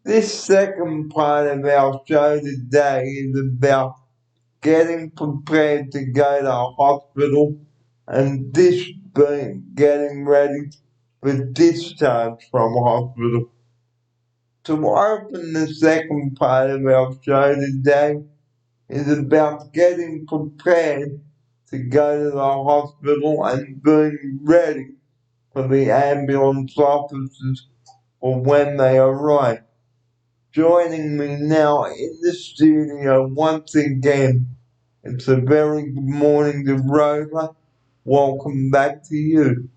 This second part of our show today is about getting prepared to go to hospital and getting ready for discharge from hospital. To open the second part of our show today is about getting prepared to go to the hospital and being ready for the ambulance officers for when they arrive. Joining me now in the studio once again, it's a very good morning to Rosa. Welcome back to you.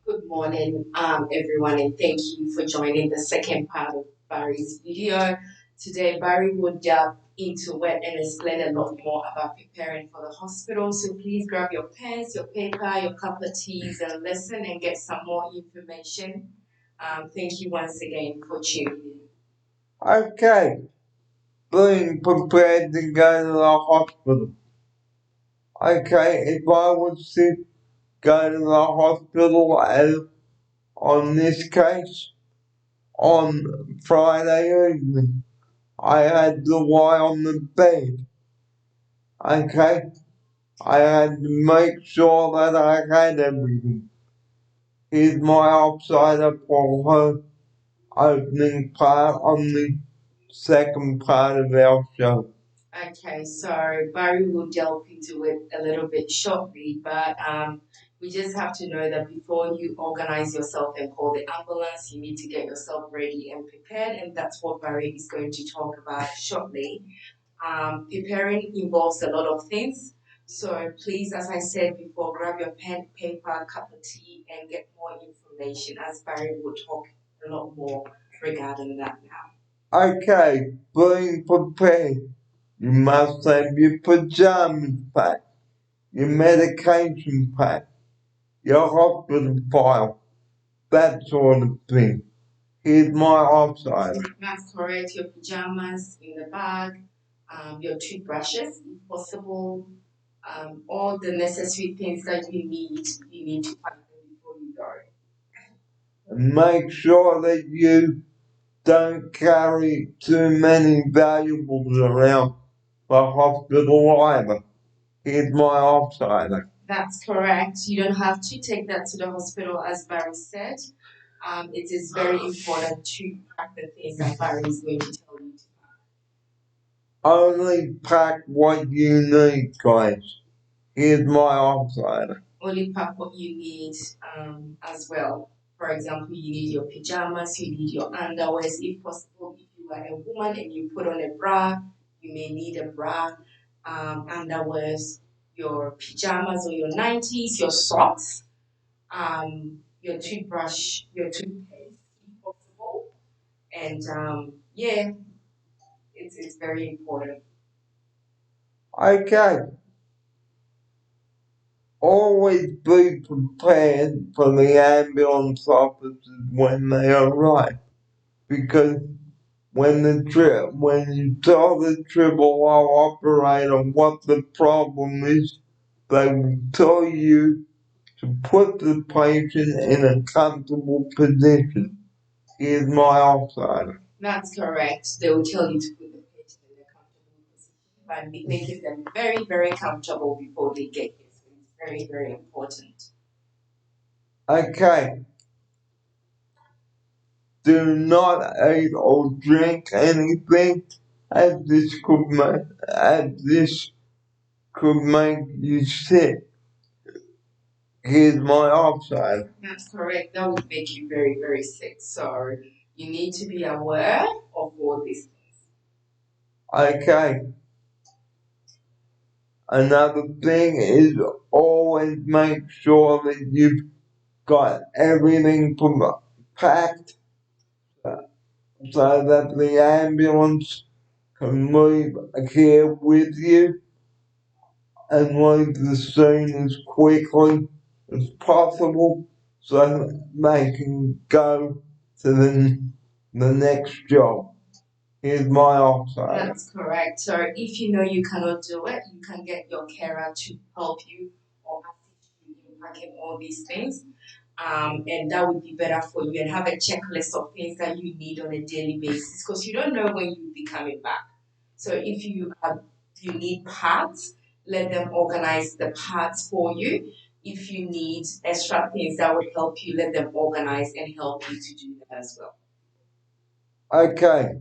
Good morning, everyone, and thank you for joining the second part of Barry's video. Today, Barry will delve into it and explain a lot more about preparing for the hospital. So please grab your pens, your paper, your cup of teas, and listen and get some more information. Thank you once again for tuning in. Okay, being prepared to go to the hospital. Okay, if I was to go to the hospital as on this case on Friday evening, I had to lie on the bed. Okay, I had to make sure that I had everything. Here's my outsider for her opening part on the second part of our show. Okay, so Barry will delve into it a little bit shortly, but we just have to know that before you organize yourself and call the ambulance, you need to get yourself ready and prepared, and that's what Barry is going to talk about shortly. Preparing involves a lot of things, so please, as I said before, grab your pen, paper, cup of tea, and get more information, as Barry will talk a lot more regarding that now. Okay, being prepared. You must have your pajamas packed, your medication packed, your hospital file, that sort of thing. Here's my outsider. That's correct. Your pajamas in the bag, your toothbrushes, if possible, all the necessary things that you need to pack them before you go. Make sure that you don't carry too many valuables around the hospital either. Here's my outsider. That's correct. You don't have to take that to the hospital, as Barry said. It is very important to pack the things that Barry is going to tell you to. Only pack what you need, guys. Here's my outsider. Only pack what you need as well. For example, you need your pajamas, you need your underwears. If possible, if you are a woman and you put on a bra, you may need a bra, underwears, your pajamas or your 90s, your socks, your toothbrush, your toothpaste, if possible. And yeah, it's very important. Okay, always be prepared for the ambulance officers when they arrive. Because when you tell the triple O operator what the problem is, they will tell you to put the patient in a comfortable position. Here's my outsider. That's correct. They will tell you to put the patient in a comfortable position by making them very, very comfortable before they get here. So it's very, very important. Okay, do not eat or drink anything as this could make you sick. Here's my outside. That's correct. That would make you very, very sick. So you need to be aware of all these things. Okay, another thing is always make sure that you've got everything packed so that the ambulance can leave here with you and leave the scene as quickly as possible so they can go to the next job. Here's my outside. That's correct. So if you know you cannot do it, you can get your carer to help you or assist you in packing all these things. and that would be better for you, and have a checklist of things that you need on a daily basis because you don't know when you'll be coming back. So if you need parts, let them organize the parts for you. If you need extra things that would help you, let them organize and help you to do that as well. Okay,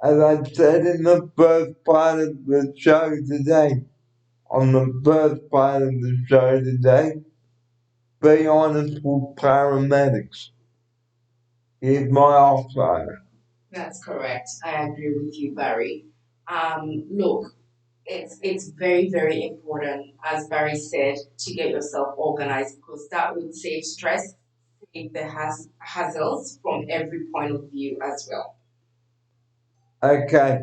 as I said in the first part of the show today, on the first part of the show today, be honest with paramedics. Here's my offside. That's correct. I agree with you, Barry. Look, it's very important, as Barry said, to get yourself organized because that would save stress, save the hassles from every point of view as well. Okay,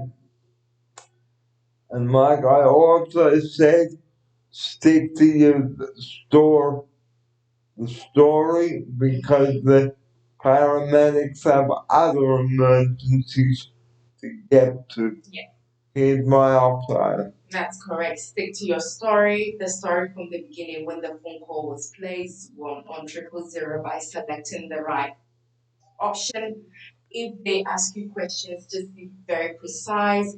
and like I also said, stick to your store, the story, because the paramedics have other emergencies to get to. Yeah. Here's my offside. That's correct. Stick to your story, the story from the beginning when the phone call was placed on 000 by selecting the right option. If they ask you questions, just be very precise.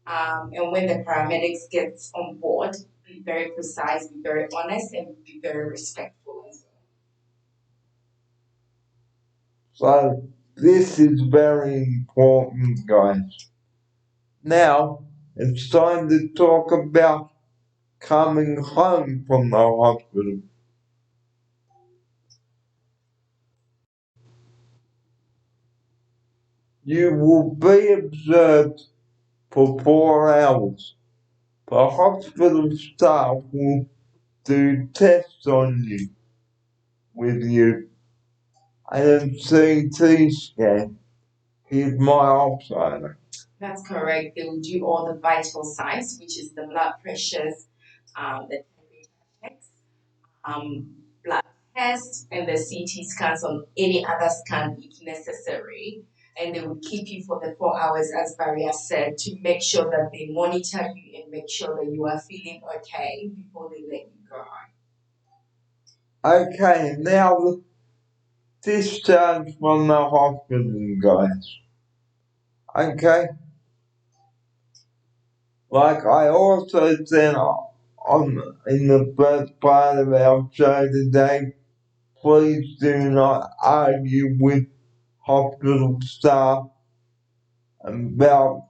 And when the paramedics get on board, be very precise, be very honest, and be very respectful as So this is very important, guys. Now it's time to talk about coming home from the hospital. You will be observed for 4 hours. The hospital staff will do tests on you with you and a CT scan. Here's my offsider. well. That's correct. They will do all the vital signs, which is the blood pressures, the temperature checks, blood tests and the CT scans on any other scan if necessary. And they would keep you for the 4 hours, as Barry has said, to make sure that they monitor you and make sure that you are feeling okay before they let you go home. Okay, now the discharge from the hospital, guys. Okay, like I also said on in the first part of our show today, please do not argue with hospital staff about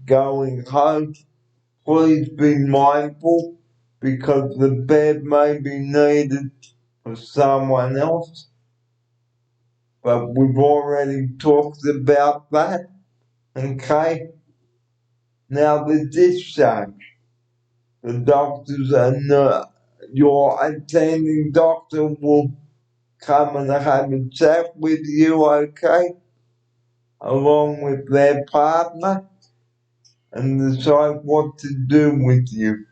going home. Please be mindful because the bed may be needed for someone else, but we've already talked about that. Okay, now the discharge. The doctors and your attending doctor will come and have a chat with you, okay, along with their partner, and decide what to do with you.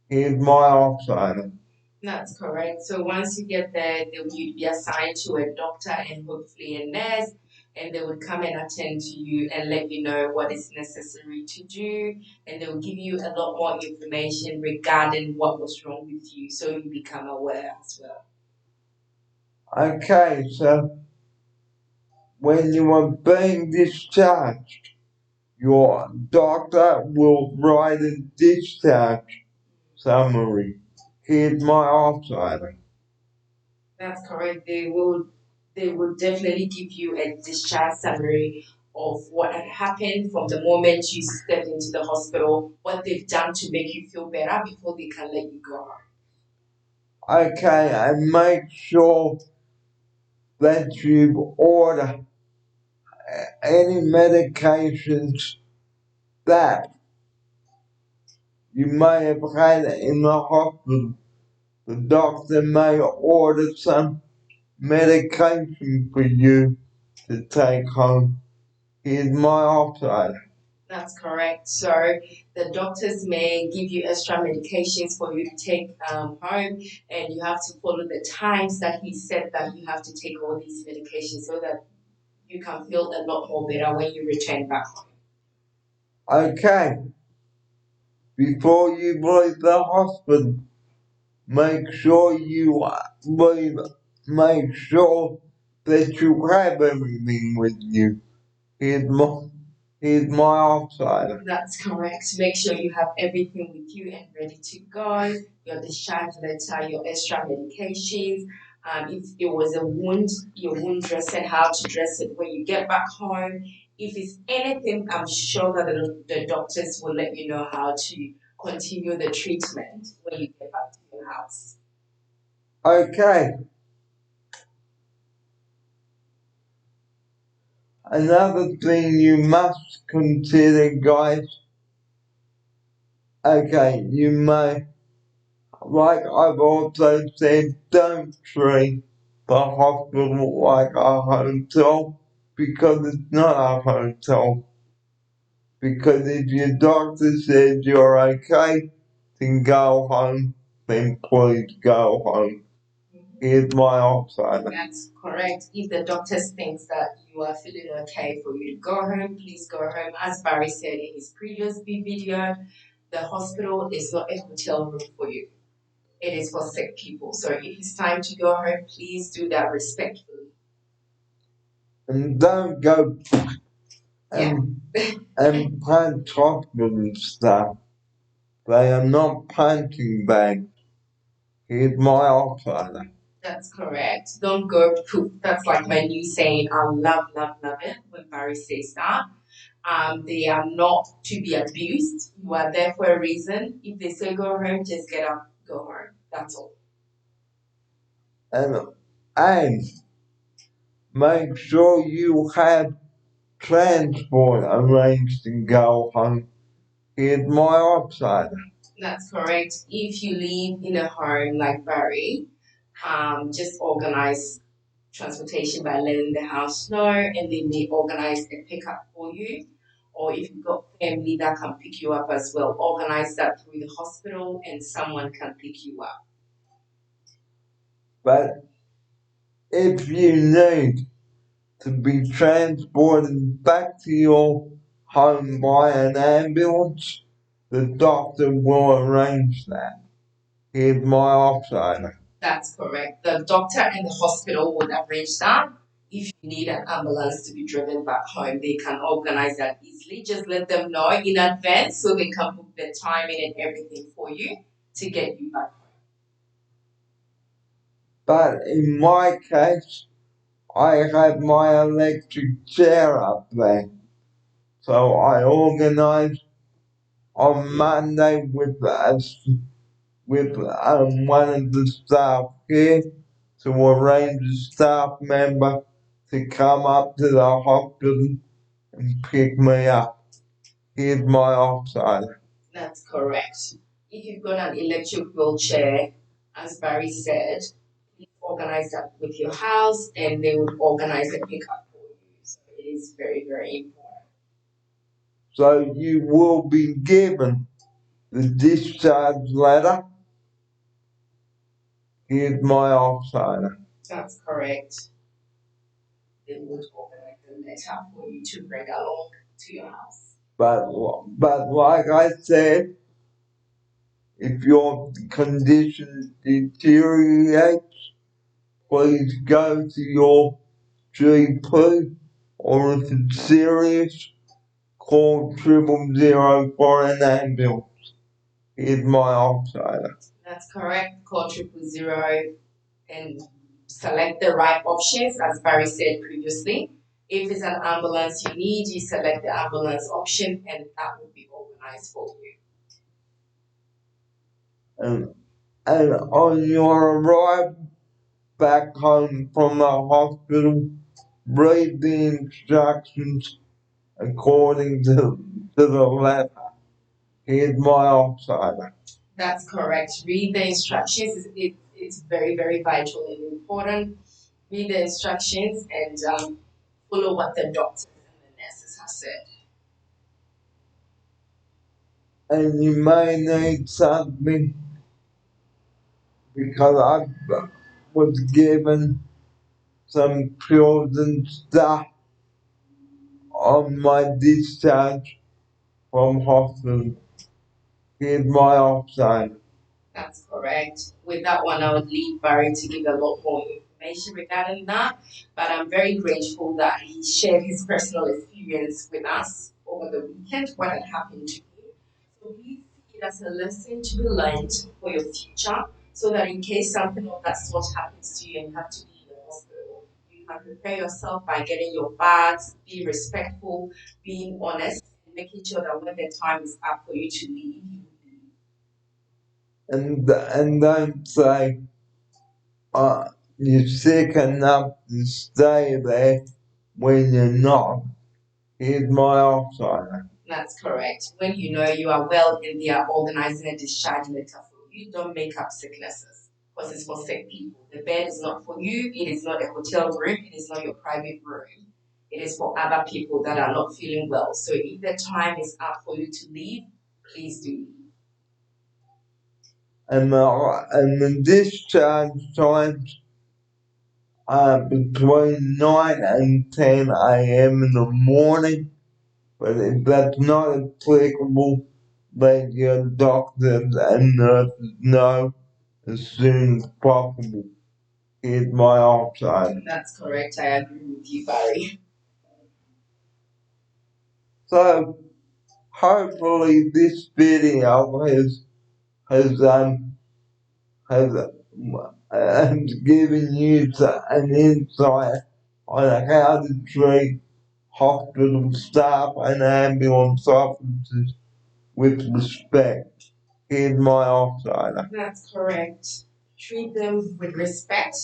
Here's my option. That's correct. So once you get there, you'd be assigned to a doctor and hopefully a nurse, and they would come and attend to you and let you know what is necessary to do, and they will give you a lot more information regarding what was wrong with you, so you become aware as well. Okay, so when you are being discharged, your doctor will write a discharge summary. Here's my option. That's correct. They will definitely give you a discharge summary of what had happened from the moment you stepped into the hospital, what they've done to make you feel better before they can let you go. Okay, and make sure that you order any medications that you may have had in the hospital. The doctor may order some medication for you to take home. Here's my option. That's correct. So the doctors may give you extra medications for you to take home, and you have to follow the times that he said that you have to take all these medications so that you can feel a lot more better when you return back home. Okay, before you leave the hospital, make sure you leave, make sure that you have everything with you. Here's my, here's my outsider. That's correct. Make sure you have everything with you and ready to go. Your discharge letter, your extra medications. If it was a wound, your wound dressing, how to dress it when you get back home. If it's anything, I'm sure that the doctors will let you know how to continue the treatment when you get back to your house. Okay, another thing you must consider, guys. Okay, you may, like I've also said, don't treat the hospital like a hotel because it's not a hotel. Because if your doctor says you're okay, then go home, then please go home. Here's my outsider. That's correct. If the doctor thinks that you are feeling okay for you to go home, please go home. As Barry said in his previous video, the hospital is not a hotel room for you. It is for sick people. So if it's time to go home, please do that respectfully. And don't go Yeah. and punch hospital staff. They are not punching bags. Here's my outsider. That's correct. Don't go poof. That's like my new saying. I love it when Barry says that. They are not to be abused. You are there for a reason. If they say go home, just get up, go home. That's all. And, and make sure you have transport arranged to go home. Here's my outsider. That's correct. If you live in a home like Barry, just organize transportation by letting the house know, and then they organize a pickup for you. Or if you've got family that can pick you up as well, organize that through the hospital and someone can pick you up. But if you need to be transported back to your home by an ambulance, the doctor will arrange that. Here's my outsider. That's correct. The doctor and the hospital would arrange that. If you need an ambulance to be driven back home, they can organize that easily. Just let them know in advance so they can book the timing and everything for you to get you back home. But in my case, I have my electric chair up there. So I organized on Monday with one of the staff here to arrange a staff member to come up to the hospital and pick me up. Here's my outsider. That's correct. If you've got an electric wheelchair, as Barry said, please organize that with your house and they would organize a pickup for you. So it is very, very important. So you will be given the discharge letter. Here's my outsider. That's correct. They would organize a letter for you to bring along to your house. But like I said, if your condition deteriorates, please go to your GP, or if it's serious, call 000 for an ambulance. Here's my outsider. That's correct. Call 000 and select the right options, as Barry said previously. If it's an ambulance you need, you select the ambulance option and that will be organized for you. And, and on your arrival back home from the hospital, read the instructions according to the letter. Here's my outsider. That's correct. Read the instructions. It's very, very vital and important. Read the instructions and follow what the doctors and the nurses have said. And you may need something because I was given some pills and stuff on my discharge from hospital. Here's my outside. That's correct. correct. With that one, I would leave Barry to give a lot more information regarding that. But I'm very grateful that he shared his personal experience with us over the weekend, what had happened to him. So please see it as a lesson to be learned for your future, so that in case something of that sort happens to you and you have to be in the hospital, you can prepare yourself by getting your bags, be respectful, being honest, and making sure that when the time is up for you to leave, you leave. And don't say, you're sick enough to stay there when you're not. Here's my offside. That's correct. When you know you are well and they are organizing a discharge letter for you, don't make up sicknesses because it's for sick people. The bed is not for you, it is not a hotel room, it is not your private room. It is for other people that are not feeling well. So if the time is up for you to leave, please do leave. And the discharge times are between 9 and 10 a.m. in the morning. But if that's not applicable, let your doctors and nurses know as soon as possible. Here's my offside. That's correct. I agree with you, Barry. So hopefully this video has has given you an insight on how to treat hospital staff and ambulance officers with respect. Here's my offside. That's correct. Treat them with respect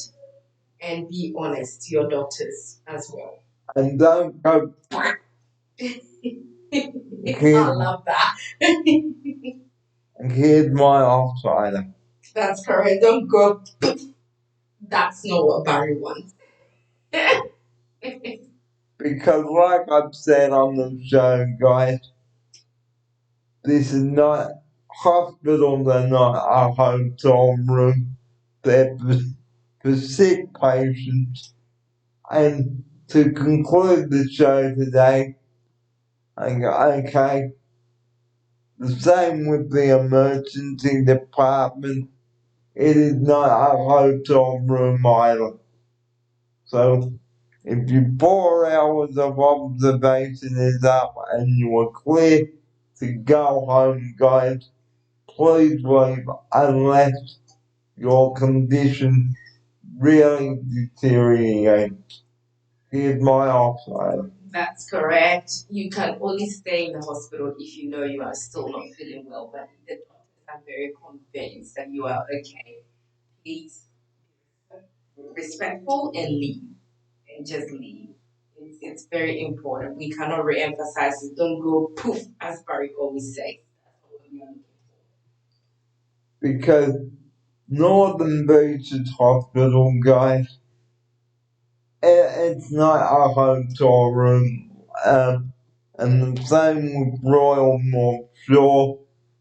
and be honest to your doctors as well. And don't go. I love that. Here's my offside. That's correct. Don't go. That's not what Barry wants. Because, like I've said on the show, guys, this is not hospitals are not a hotel room. They're for sick patients. And to conclude the show today, okay, the same with the emergency department. It is not a hotel room either. So if your 4 hours of observation is up and you are clear to go home, guys, please leave unless your condition really deteriorates. Here's my offside. That's correct. You can only stay in the hospital if you know you are still not feeling well, but if the doctors are very convinced that you are okay, please be respectful and leave. And just leave. It's very important. We cannot re-emphasize it. Don't go poof, as Barry always says. Because Northern Beaches Hospital, guys, it's not a hotel room. And the same with Royal North Shore.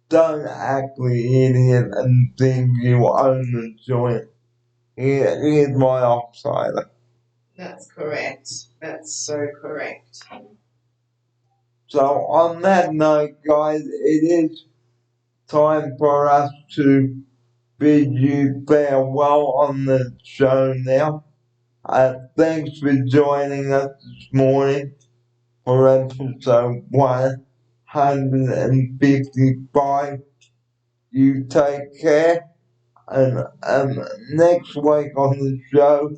Don't act the idiot and think you own the joint. Here's my offside. That's correct. That's so correct. So on that note, guys, it is time for us to bid you farewell on the show now. Thanks for joining us this morning for episode 155. You take care, and next week on the show,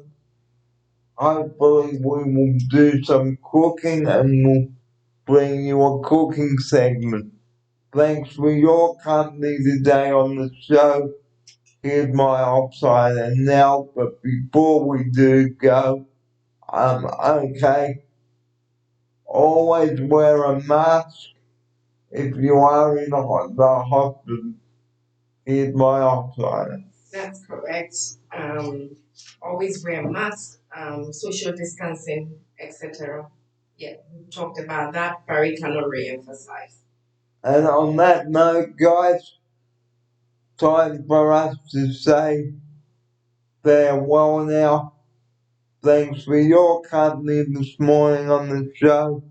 hopefully we will do some cooking and we'll bring you a cooking segment. Thanks for your company today on the show. Here's my offside and now, but before we do go, okay, always wear a mask if you are in the hospital. Here's my offside. That's correct. Always wear a mask, social distancing, etc. Yeah, we talked about that. Barry cannot re-emphasize. And on that note, guys, time for us to say farewell now. Thanks for your company this morning on the show,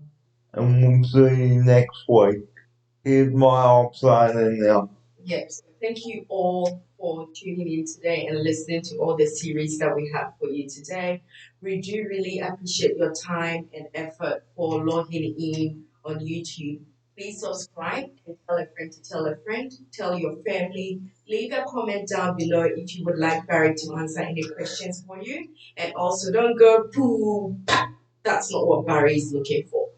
and we'll see you next week. Here's my offside now. Yes, thank you all for for tuning in today and listening to all the series that we have for you today. We do really appreciate your time and effort for logging in on YouTube. Please subscribe and tell a friend to tell a friend, tell your family. Leave a comment down below if you would like Barry to answer any questions for you. And also, don't go poo. That's not what Barry is looking for.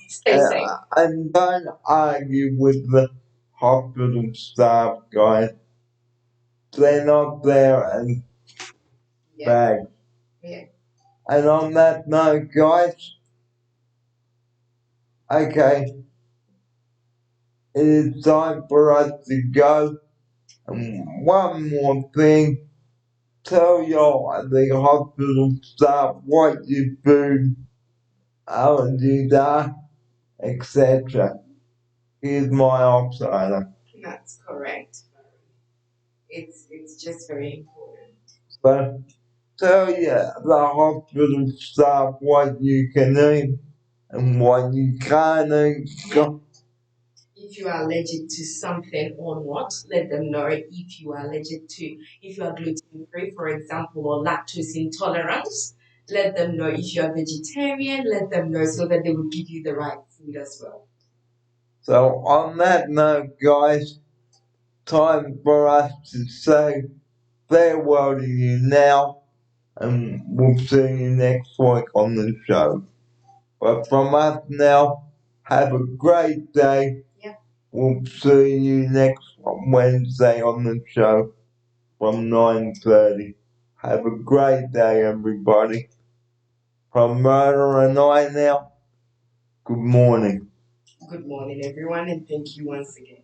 Stay safe. And don't argue with the hospital staff, guys. They're not there and Yeah. bag. Yeah. And on that note, guys, okay, it is time for us to go. And one more thing, tell the hospital staff what you food allergies are, etc. Here's my outsider. That's correct. It's just very important. So tell the hospital staff what you can eat and what you can't eat. Yeah. If you are allergic to something or not, let them know. If you are allergic to, if you are gluten free, for example, or lactose intolerance, let them know. If you are vegetarian, let them know so that they will give you the right food as well. So on that note, guys, time for us to say farewell to you now, and we'll see you next week on the show. But from us now, have a great day. Yeah. We'll see you next Wednesday on the show from 9:30. Have a great day, everybody. From Murder and I now, good morning. Good morning, everyone, and thank you once again.